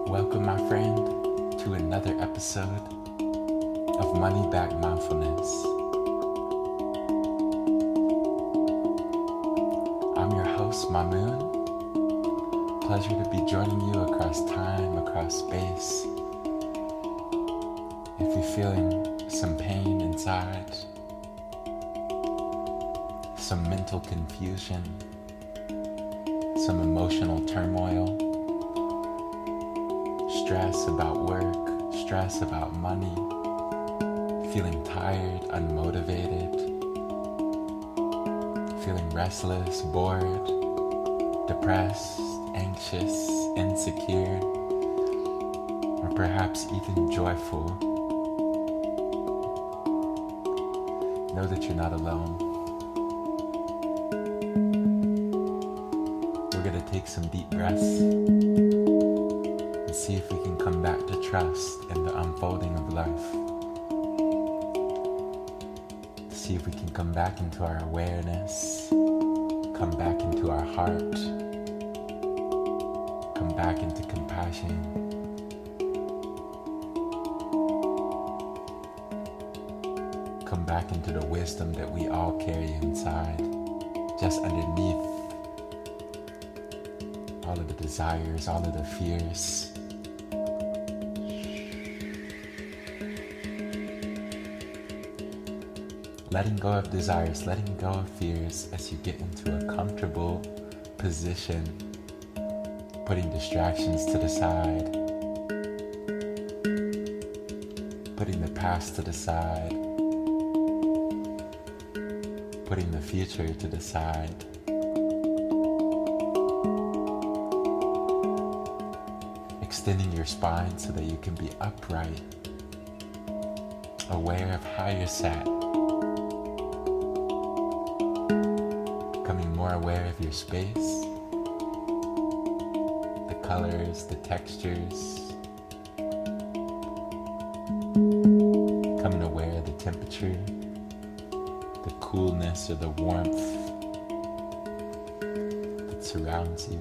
Welcome, my friend, to another episode of Money Back Mindfulness. I'm your host, Mamoon. Pleasure to be joining you across time, across space. If you're feeling some pain inside, some mental confusion, some emotional turmoil, stress about work, stress about money, feeling tired, unmotivated, feeling restless, bored, depressed, anxious, insecure, or perhaps even joyful, know that you're not alone. We're going to take some deep breaths and see if we can come back to trust in the unfolding of life. See if we can come back into our awareness, come back into our heart, come back into compassion. Come back into the wisdom that we all carry inside, just underneath all of the desires, all of the fears. Letting go of desires, letting go of fears as you get into a comfortable position, putting distractions to the side, putting the past to the side, putting the future to the side. Extending your spine so that you can be upright, aware of how you're sat, becoming more aware of your space, the colors, the textures, becoming aware of the temperature, the coolness or the warmth that surrounds you.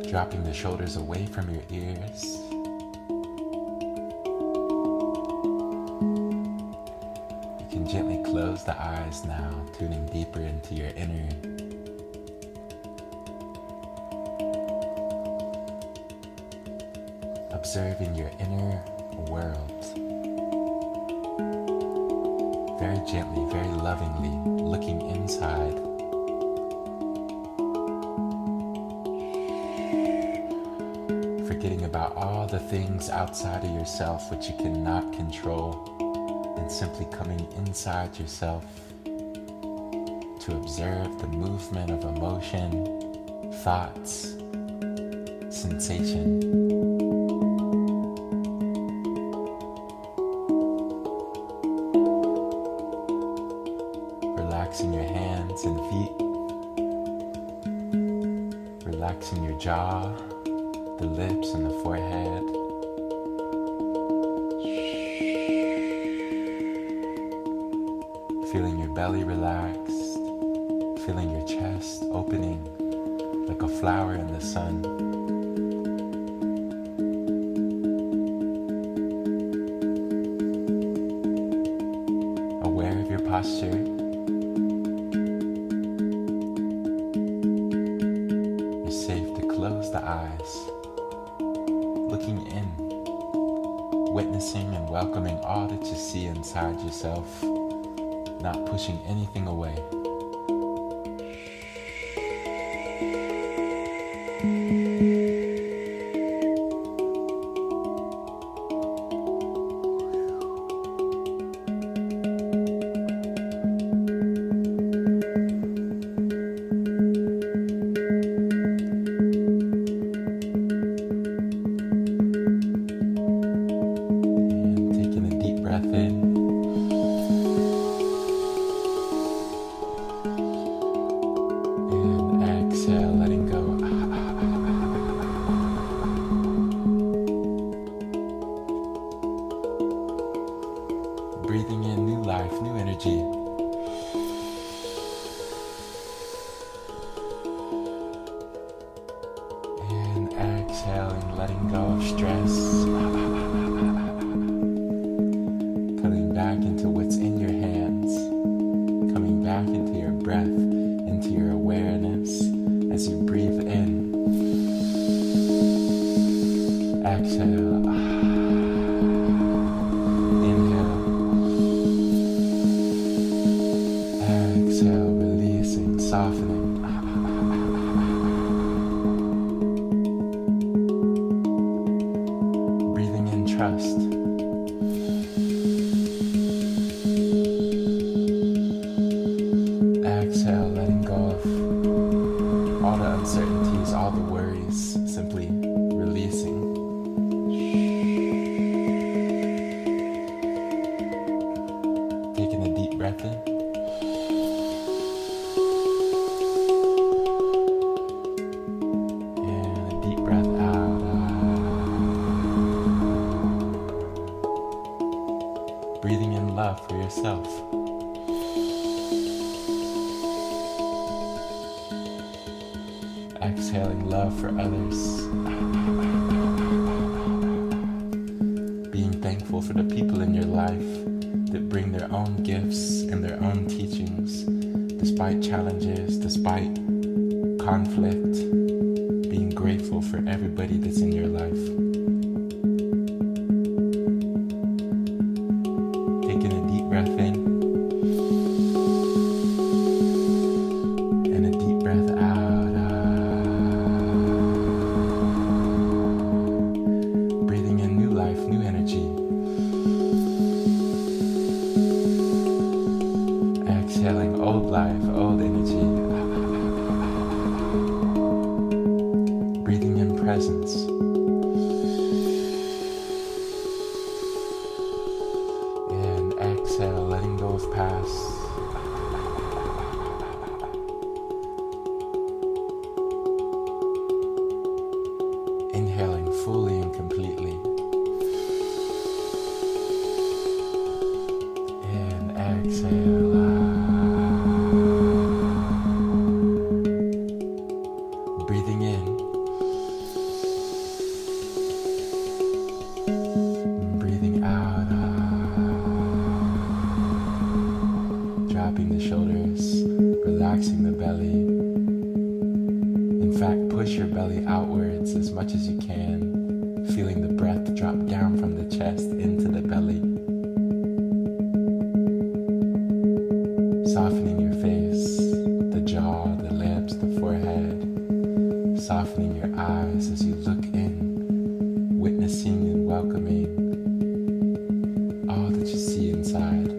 Dropping the shoulders away from your ears. You can gently close the eyes now, tuning deeper into your inner. Observing your inner world. Very gently, very lovingly, looking inside. Forgetting about all the things outside of yourself which you cannot control, and simply coming inside yourself to observe the movement of emotion, thoughts, sensation. Relaxing your hands and feet, relaxing your jaw, the lips and the forehead. Feeling your belly relaxed, feeling your chest opening like a flower in the sun. Aware of your posture. You're safe to close the eyes. Looking in, witnessing and welcoming all that you see inside yourself, not pushing anything away. letting go of stress. Coming back into what's in your hands. Coming back into your breath, into your awareness as you breathe in. Exhale. Inhale. Exhale, releasing, softening. Breathing in trust. Exhale, letting go of all the uncertainties, all the worries, simply releasing. Taking a deep breath in. And a deep breath out. Breathing in love for yourself. Exhaling love for others. Being thankful for the people in your life that bring their own gifts and their own teachings, despite challenges, despite conflict. Being grateful for everybody that's in your life. Taking a deep breath in. And a deep breath out. Breathing in new life, new energy. Exhaling old life, old energy. Breathing in presence. And exhale, letting go of past. Inhaling fully and completely. And exhale. Breathing in. Breathing out. Dropping the shoulders. Relaxing the belly. In fact, push your belly outwards as much as you can, feeling the breath drop down from the chest into the belly. Softening your face, the jaw, the lips, the forehead. Softening your eyes as you look in, witnessing and welcoming all that you see inside.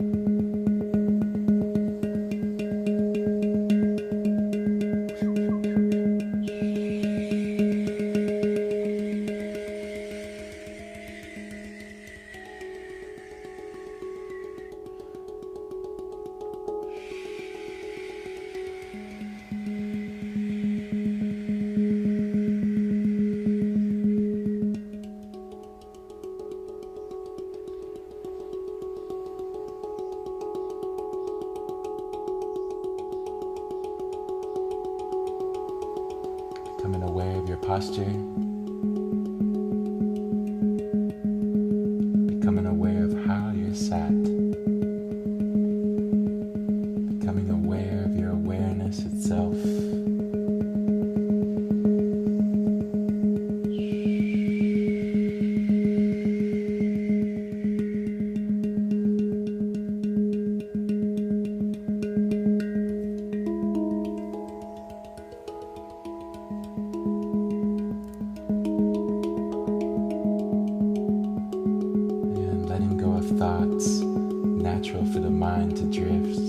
Becoming aware of your posture. Becoming aware of how you're sat. Becoming aware of your awareness itself. Thoughts, natural for the mind to drift.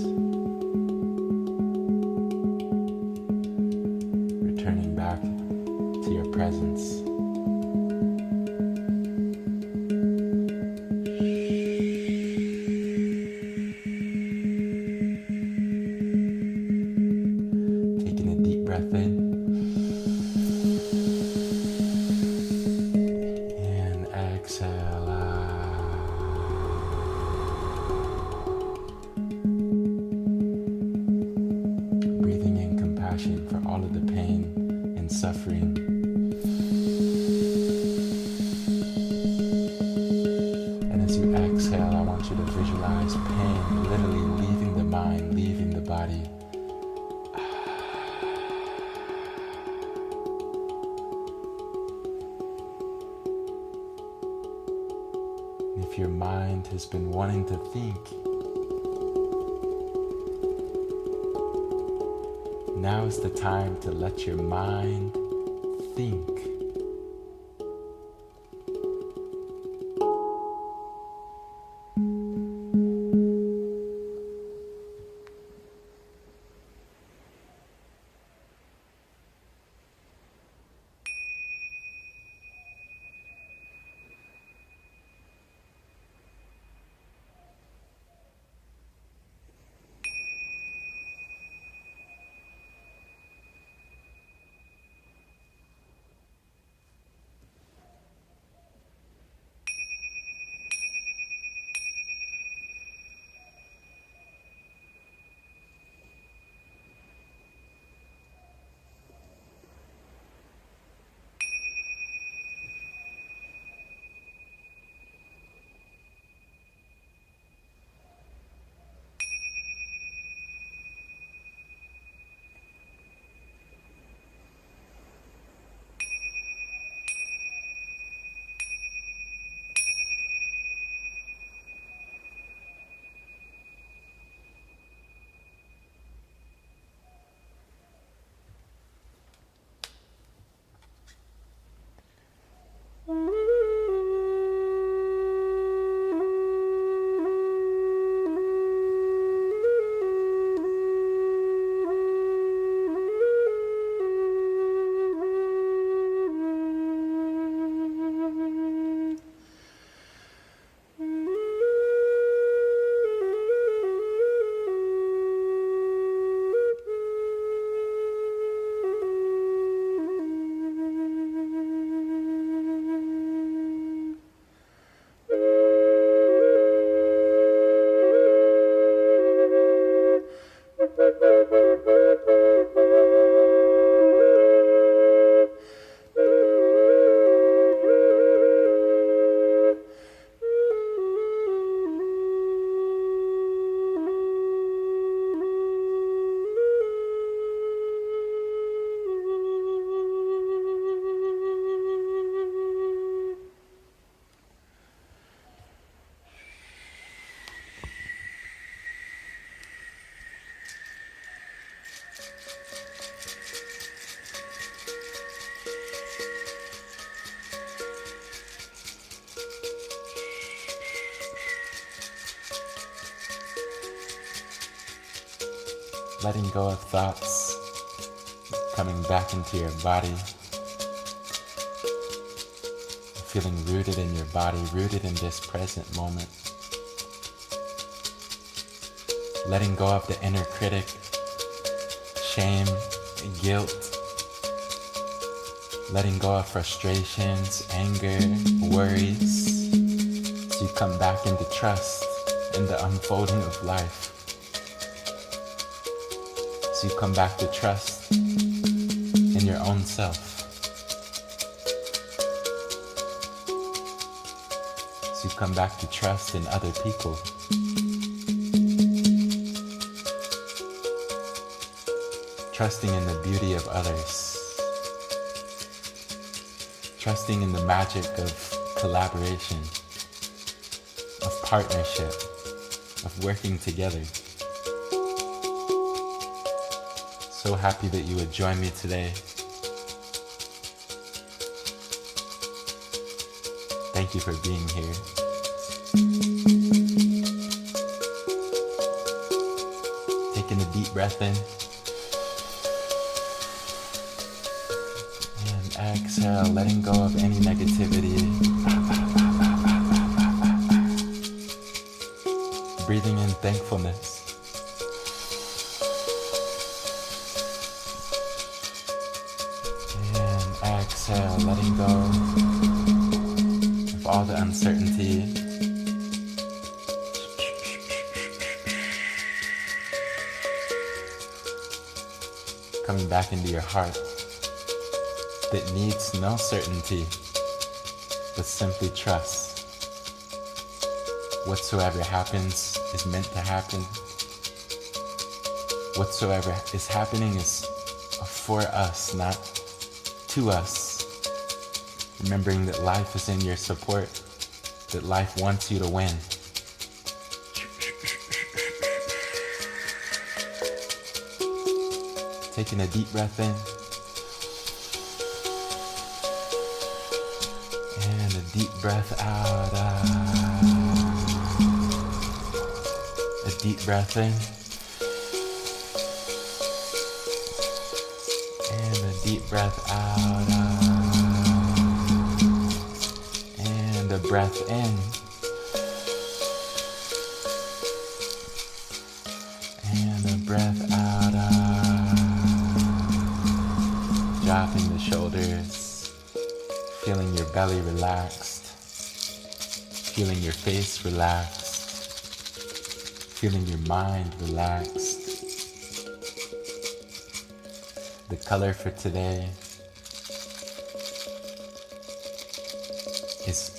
Returning back to your presence. Taking a deep breath in. And exhale out. For all of the pain and suffering. If your mind has been wanting to think, now is the time to let your mind think. Letting go of thoughts, coming back into your body, feeling rooted in your body, rooted in this present moment. Letting go of the inner critic, shame, guilt. Letting go of frustrations, anger, worries. So you come back into trust in the unfolding of life. So you come back to trust in your own self. So you come back to trust in other people. Trusting in the beauty of others. Trusting in the magic of collaboration, of partnership, of working together. So happy that you would join me today. Thank you for being here. Taking a deep breath in. And exhale, letting go of any negativity. Breathing in thankfulness. Exhale, letting go of all the uncertainty. Coming back into your heart that needs no certainty, but simply trust. Whatsoever happens is meant to happen. Whatsoever is happening is for us, not to us. Remembering that life is in your support. that life wants you to win. Taking a deep breath in. And a deep breath out. A deep breath in. And a deep breath out. And a breath in. And a breath out. Dropping the shoulders. Feeling your belly relaxed. Feeling your face relaxed. Feeling your mind relaxed. The color for today is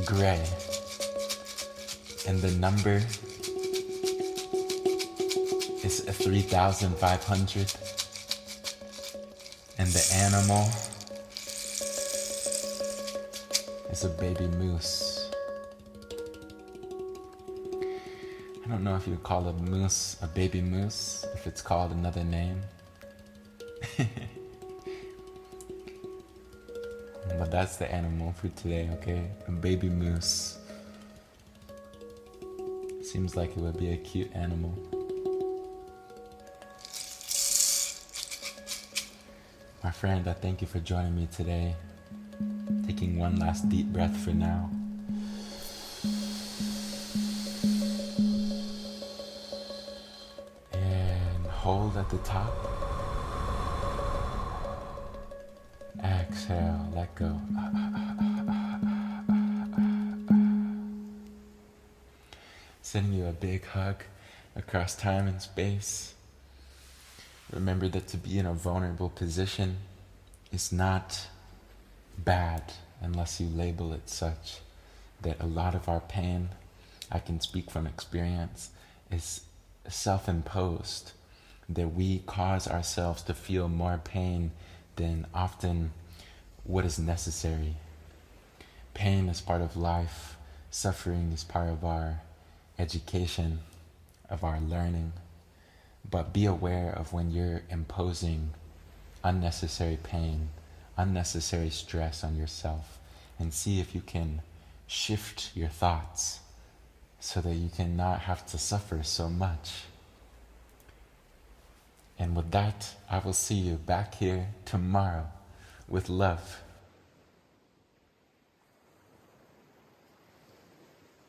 gray. And the number is 3,500. And the animal is a baby moose. I don't know if you call a moose a baby moose, if it's called another name. But that's the animal for today, okay? A baby moose. Seems like it would be a cute animal. My friend, I thank you for joining me today. Taking one last deep breath for now. And hold at the top. Exhale, let go. Sending you a big hug across time and space. Remember that to be in a vulnerable position is not bad unless you label it such. That a lot of our pain, I can speak from experience, is self-imposed. That we cause ourselves to feel more pain than often what is necessary. Pain is part of life. Suffering is part of our education, of our learning. But be aware of when you're imposing unnecessary pain, unnecessary stress on yourself, and see if you can shift your thoughts so that you can not have to suffer so much. And with that, I will see you back here tomorrow with love.